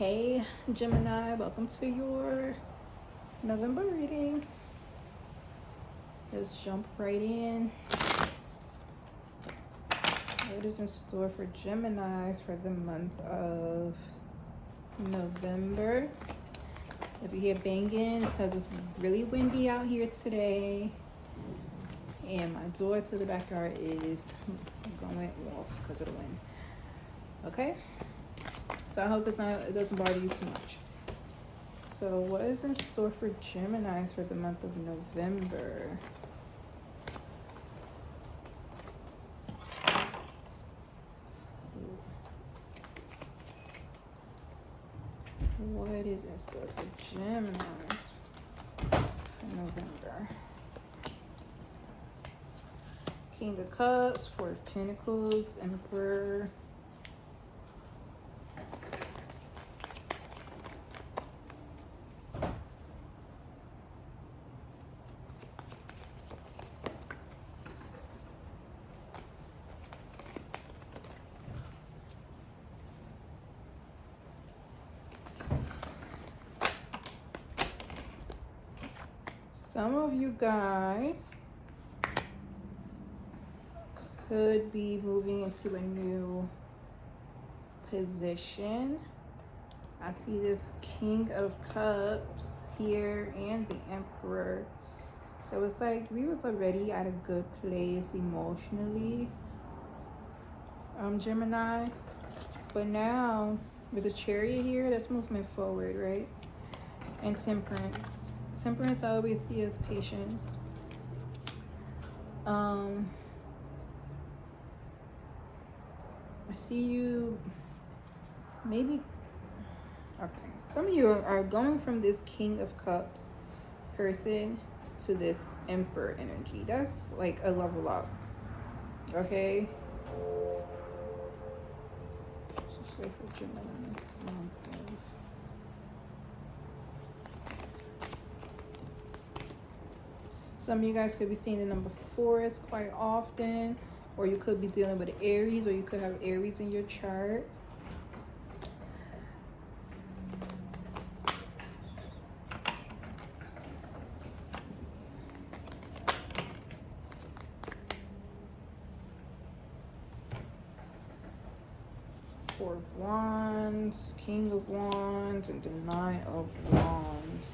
Hey Gemini, welcome to your November reading. Let's jump right in. What is in store for Geminis for the month of November? If you hear banging, it's because it's really windy out here today. And my door to the backyard is going off because of the wind. Okay? So I hope it doesn't bother you too much. So what is in store for Geminis for the month of November? What is in store for Geminis for November? King of Cups, Four of Pentacles, Emperor. Some of you guys could be moving into a new position. I see this King of Cups here and the Emperor. So it's like we was already at a good place emotionally, Gemini. But now with the Chariot here, that's movement forward, right? And Temperance. Temperance I always see as patience. I see you maybe, okay, some of you are going from this King of Cups person to this Emperor energy. That's like a level up, okay? Just wait for Gemini. Some of you guys could be seeing the number 4 quite often, or you could be dealing with Aries, or you could have Aries in your chart. Four of Wands, King of Wands, and the Nine of Wands.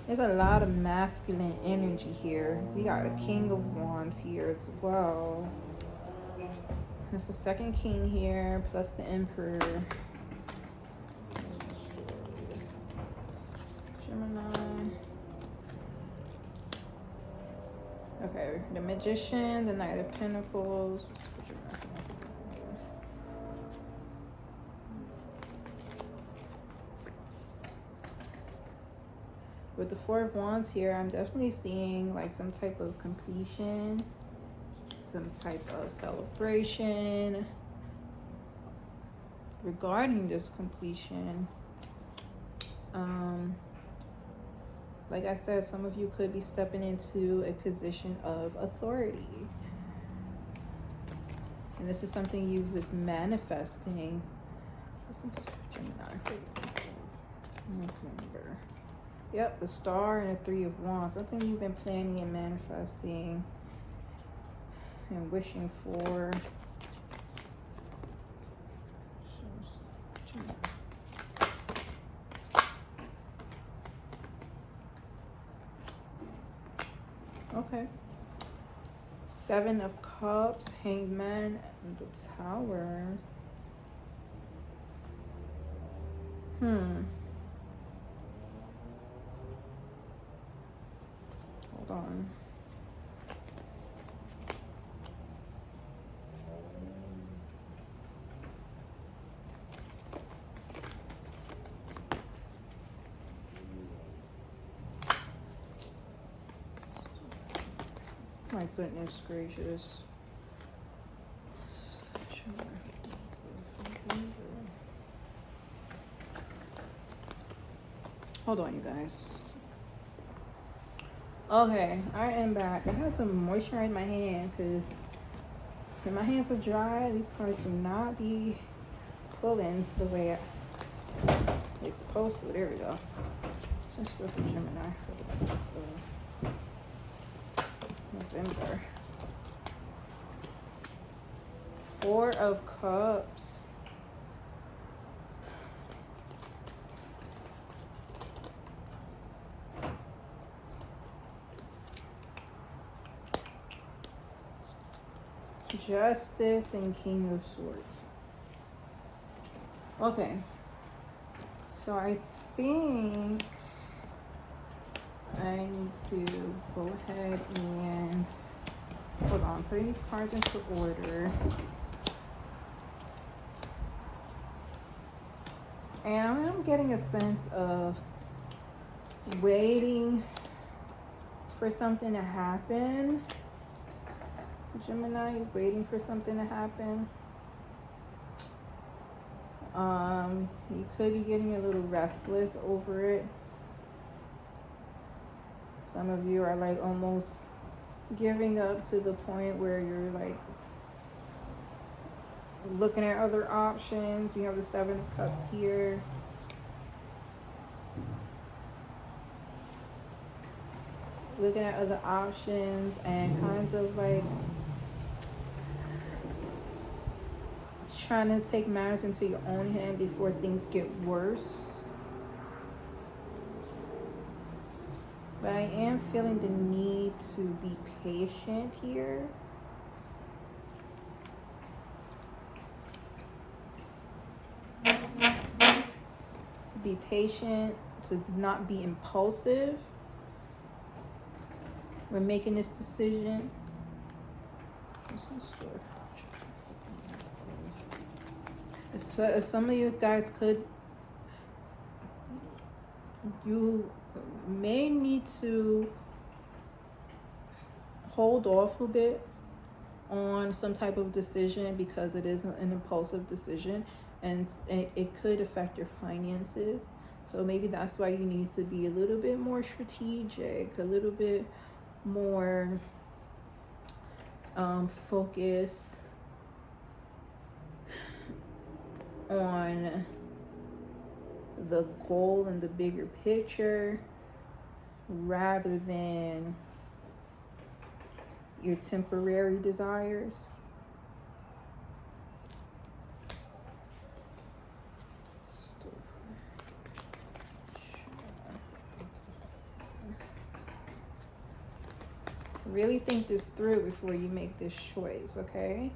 There's a lot of masculine energy here. We got a King of Wands here as well. There's the second king here, plus the Emperor. Gemini. Okay, the Magician, the Knight of Pentacles. With the Four of Wands here, I'm definitely seeing like some type of completion, some type of celebration regarding this completion. Like I said, some of you could be stepping into a position of authority. And this is something you was manifesting. This is Gemini for November. Yep, the Star and the Three of Wands. Something you've been planning and manifesting and wishing for. Okay. Seven of Cups, Hanged Man, and the Tower. Hold on. My goodness gracious. Hold on, you guys. Okay, I am back. I have some moisture in my hand because when my hands are dry, these cards will not be pulling the way they're supposed to. There we go. Just look at Gemini for November. Four of Cups. Justice and King of Swords. Okay. So I think I need to go ahead and hold on, putting these cards into order. And I'm getting a sense of waiting for something to happen. Gemini, waiting for something to happen. You could be getting a little restless over it. Some of you are like almost giving up to the point where you're like looking at other options. We have the Seven of Cups here. Looking at other options and kinds of like trying to take matters into your own hand before things get worse. But I am feeling the need to be patient here. To be patient, to not be impulsive when making this decision. Some of you guys you may need to hold off a bit on some type of decision because it is an impulsive decision and it could affect your finances. So maybe that's why you need to be a little bit more strategic, a little bit more focused on the goal and the bigger picture rather than your temporary desires. Really think this through before you make this choice, okay?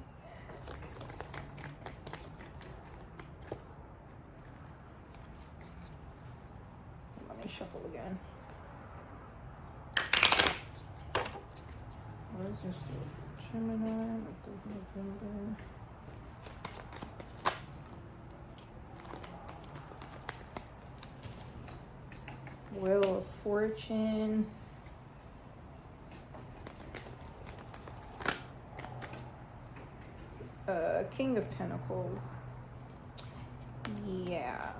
Let me shuffle again. What is this for Gemini? November. Wheel of Fortune. King of Pentacles. Yeah.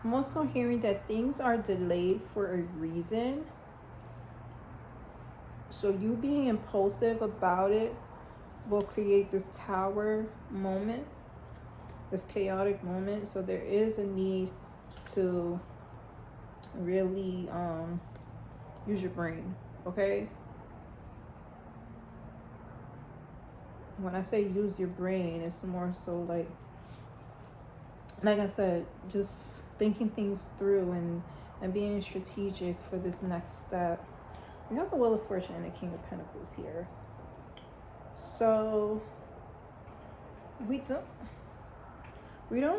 I'm also hearing that things are delayed for a reason. So you being impulsive about it will create this tower moment, this chaotic moment. So there is a need to really use your brain, okay? When I say use your brain, it's more so like I said, just thinking things through and being strategic for this next step. We have the Wheel of Fortune and the King of Pentacles here. So we don't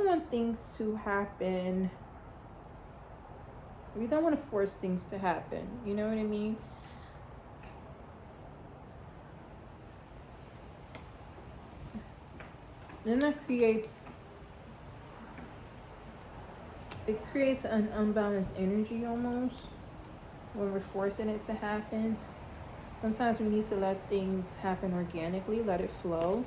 want things to happen. We don't want to force things to happen. You know what I mean? Then that creates an unbalanced energy almost when we're forcing it to happen. Sometimes we need to let things happen organically, let it flow.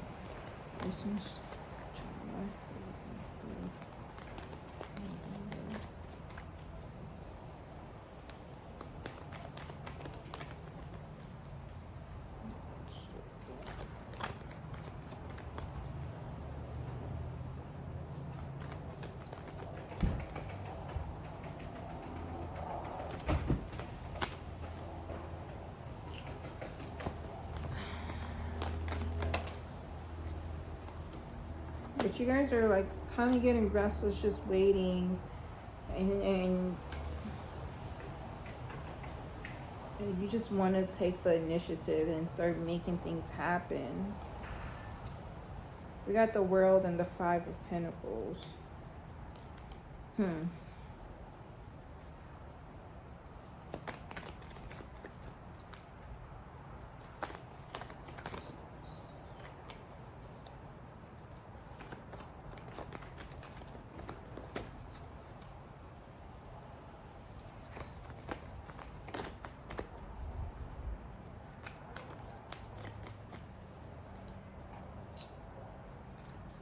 But you guys are like kind of getting restless, just waiting, and you just want to take the initiative and start making things happen. We got the World and the Five of Pentacles.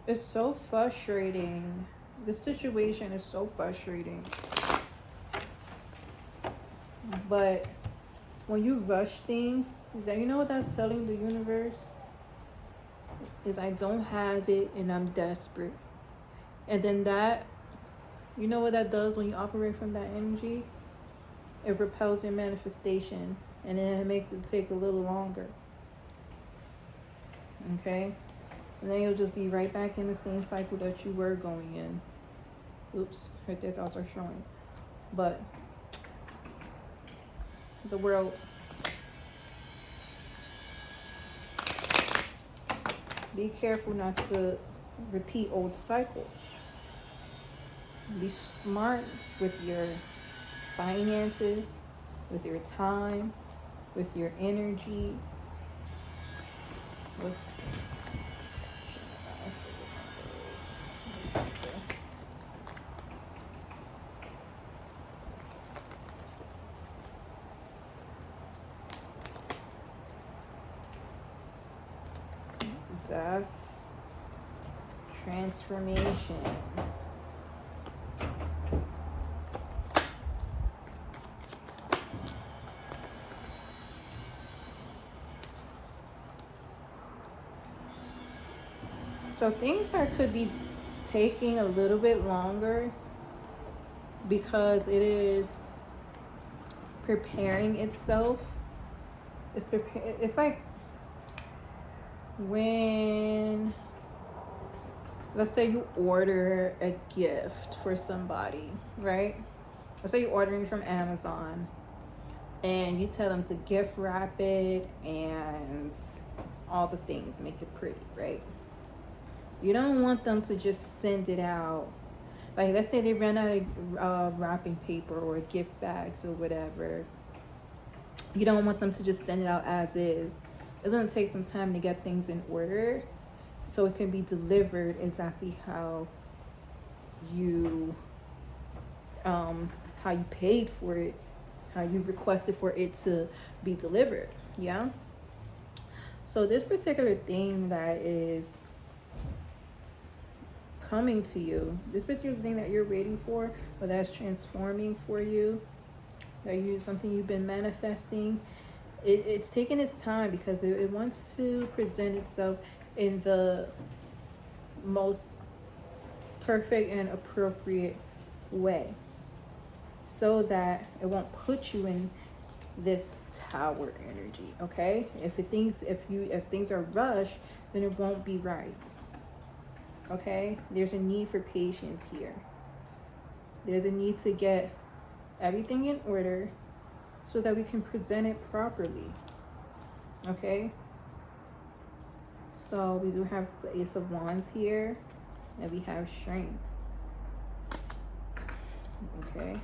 It's so frustrating. This situation is so frustrating. But when you rush things, you know what that's telling the universe? Is I don't have it and I'm desperate. And then that, you know what that does when you operate from that energy? It repels your manifestation, and then it makes it take a little longer. Okay? And then you'll just be right back in the same cycle that you were going in. Oops, right there, thoughts are showing. But the World. Be careful not to repeat old cycles. Be smart with your finances, with your time, with your energy, with death, transformation. So things could be taking a little bit longer because it is preparing itself. It's like when, let's say you order a gift for somebody, right? Let's say you're ordering from Amazon and you tell them to gift wrap it and all the things, make it pretty, right? You don't want them to just send it out. Like, let's say they ran out of wrapping paper or gift bags or whatever. You don't want them to just send it out as is. It's going to take some time to get things in order so it can be delivered exactly how you paid for it, how you requested for it to be delivered. Yeah. So this particular thing that is coming to you, this particular thing that you're waiting for, or that's transforming for you, something you've been manifesting, it's taking its time because it wants to present itself in the most perfect and appropriate way so that it won't put you in this tower energy. Okay, if things are rushed, then it won't be right. Okay, there's a need for patience here. There's a need to get everything in order so that we can present it properly. Okay, so we do have the Ace of Wands here, and we have Strength. Okay.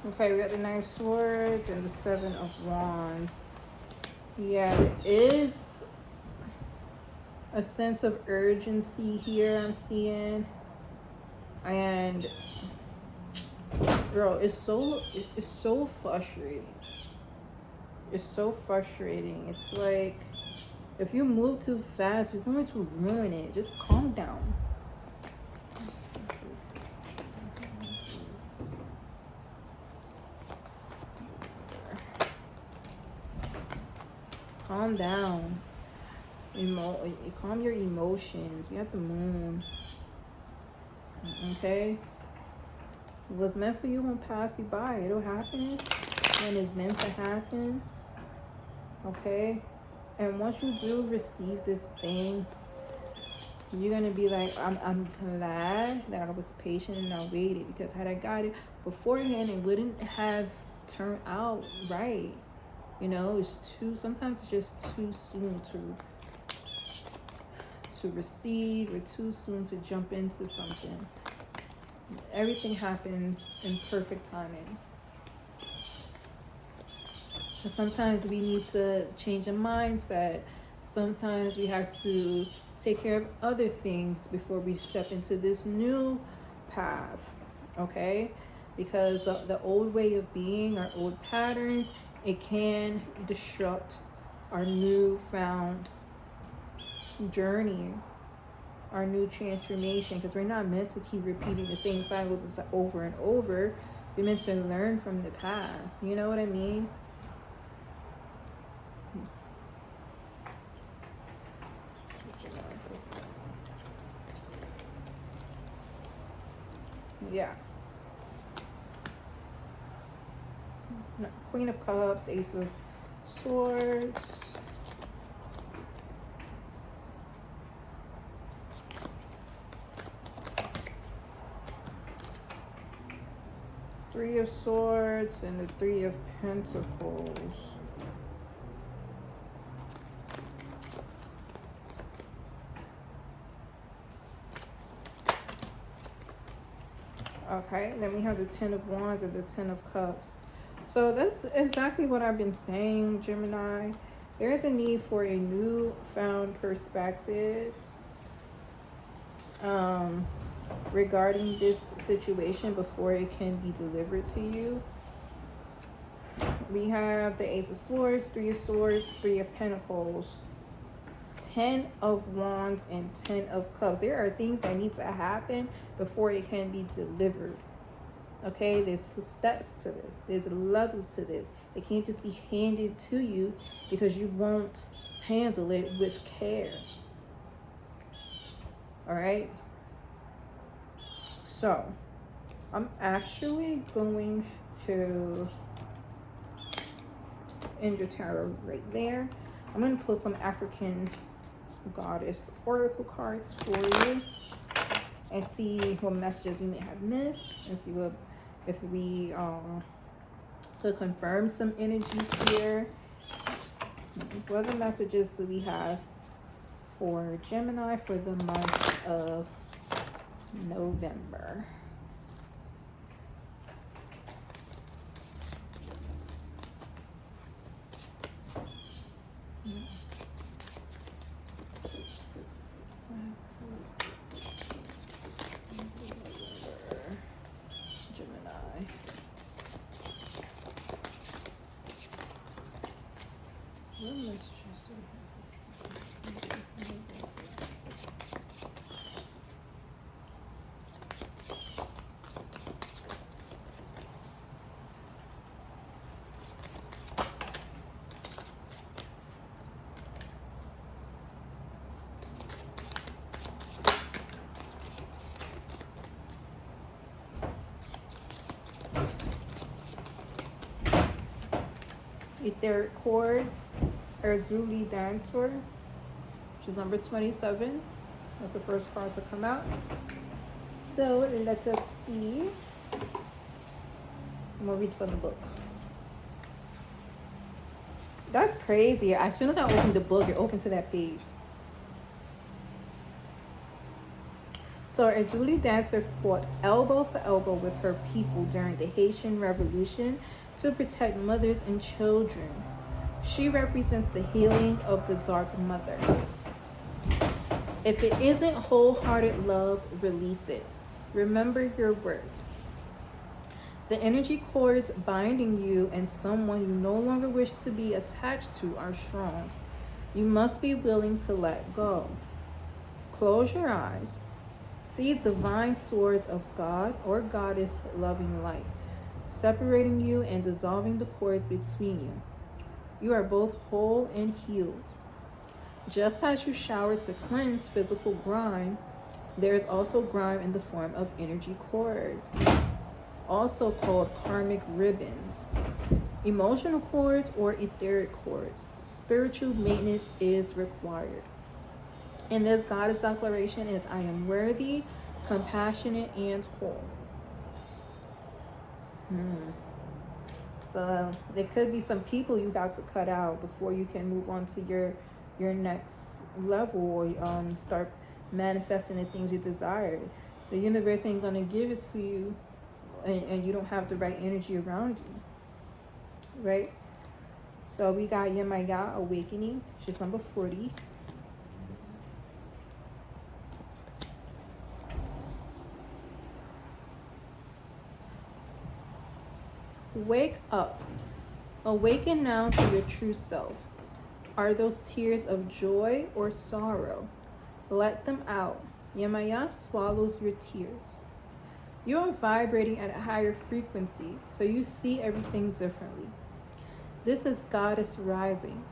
Okay, we got the Nine of Swords and the Seven of Wands. Yeah, there is a sense of urgency here I'm seeing. And girl, it's so frustrating. It's so frustrating. It's like if you move too fast, you're going to ruin it. Just calm down. Calm down. Calm your emotions. We have the moon. Okay? What's meant for you won't pass you by. It'll happen when it's meant to happen. Okay? And once you do receive this thing, you're gonna be like, I'm glad that I was patient and I waited, because had I got it beforehand, it wouldn't have turned out right. You know, sometimes it's just too soon to receive, or too soon to jump into something. Everything happens in perfect timing. But sometimes we need to change a mindset. Sometimes we have to take care of other things before we step into this new path, okay? Because the old way of being, our old patterns, it can disrupt our newfound journey, our new transformation, because we're not meant to keep repeating the same cycles over and over. We're meant to learn from the past. You know what I mean? Yeah. Queen of Cups, Ace of Swords. Three of Swords and the Three of Pentacles. Okay, then we have the Ten of Wands and the Ten of Cups. So that's exactly what I've been saying, Gemini. There is a need for a newfound perspective regarding this situation before it can be delivered to you. We have the Ace of Swords, Three of Swords, Three of Pentacles, Ten of Wands, and Ten of Cups. There are things that need to happen before it can be delivered. Okay, there's steps to this. There's levels to this. It can't just be handed to you because you won't handle it with care. All right. So, I'm actually going to end your tarot right there. I'm going to pull some African goddess oracle cards for you and see what messages we may have missed, and see what, if we could confirm some energies here. What other messages do we have for Gemini for the month of November? Etheric Chords, Erzuli Dancer, which is number 27. That's the first card to come out. So let us see. I'm gonna read from the book. That's crazy. As soon as I opened the book, it opened to that page. So Erzuli Dancer fought elbow to elbow with her people during the Haitian Revolution to protect mothers and children. She represents the healing of the Dark Mother. If it isn't wholehearted love, release it. Remember your worth. The energy cords binding you and someone you no longer wish to be attached to are strong. You must be willing to let go. Close your eyes. See divine swords of God or Goddess loving light, separating you and dissolving the cords between you. You are both whole and healed. Just as you shower to cleanse physical grime, there is also grime in the form of energy cords, also called karmic ribbons, emotional cords, or etheric cords. Spiritual maintenance is required. And this goddess declaration is, I am worthy, compassionate, and whole. So there could be some people you got to cut out before you can move on to your next level, or start manifesting the things you desire. The universe ain't gonna give it to you, and you don't have the right energy around you, right? So we got Gemini awakening, which is number 40. Wake up. Awaken now to your true self. Are those tears of joy or sorrow? Let them out. Yemaya swallows your tears. You are vibrating at a higher frequency, so you see everything differently. This is Goddess rising.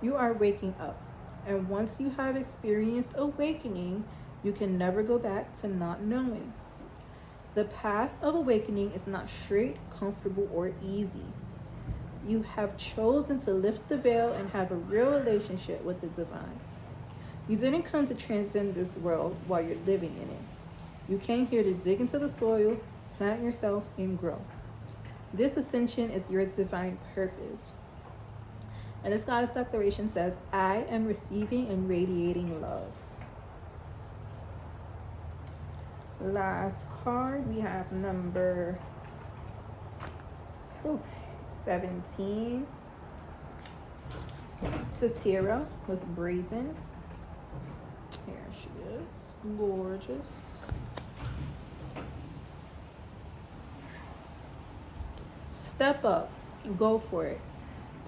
You are waking up. And once you have experienced awakening, you can never go back to not knowing. The path of awakening is not straight, comfortable, or easy. You have chosen to lift the veil and have a real relationship with the divine. You didn't come to transcend this world while you're living in it. You came here to dig into the soil, plant yourself, and grow. This ascension is your divine purpose. And this goddess declaration says, I am receiving and radiating love. Last card, we have number 17. Satira with brazen. Here she is. Gorgeous. Step up. Go for it.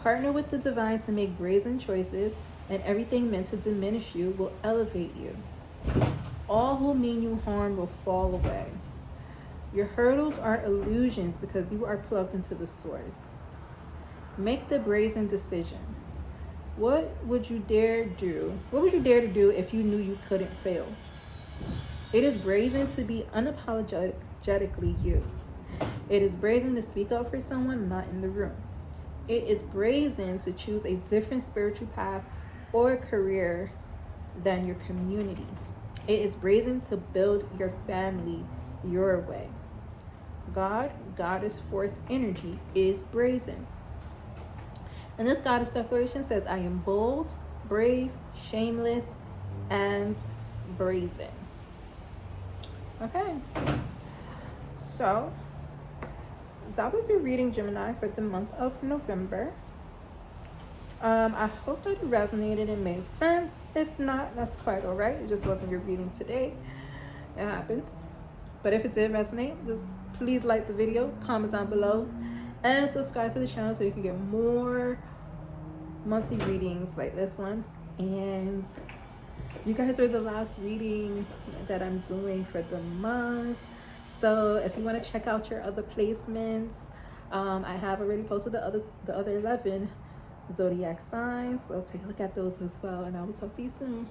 Partner with the divine to make brazen choices, and everything meant to diminish you will elevate you. All who mean you harm will fall away. Your hurdles are illusions because you are plugged into the source. Make the brazen decision. What would you dare do? What would you dare to do if you knew you couldn't fail? It is brazen to be unapologetically you. It is brazen to speak up for someone not in the room. It is brazen to choose a different spiritual path or career than your community. It is brazen to build your family your way. God, Goddess Force energy is brazen. And this Goddess declaration says, I am bold, brave, shameless, and brazen. Okay. So, that was your reading, Gemini, for the month of November. I hope that it resonated and made sense. If not, that's quite all right. It just wasn't your reading today. It happens. But if it did resonate, just please like the video, comment down below, and subscribe to the channel so you can get more monthly readings like this one. And you guys are the last reading that I'm doing for the month. So if you want to check out your other placements, I have already posted the other 11 zodiac signs, so take a look at those as well, and I will talk to you soon.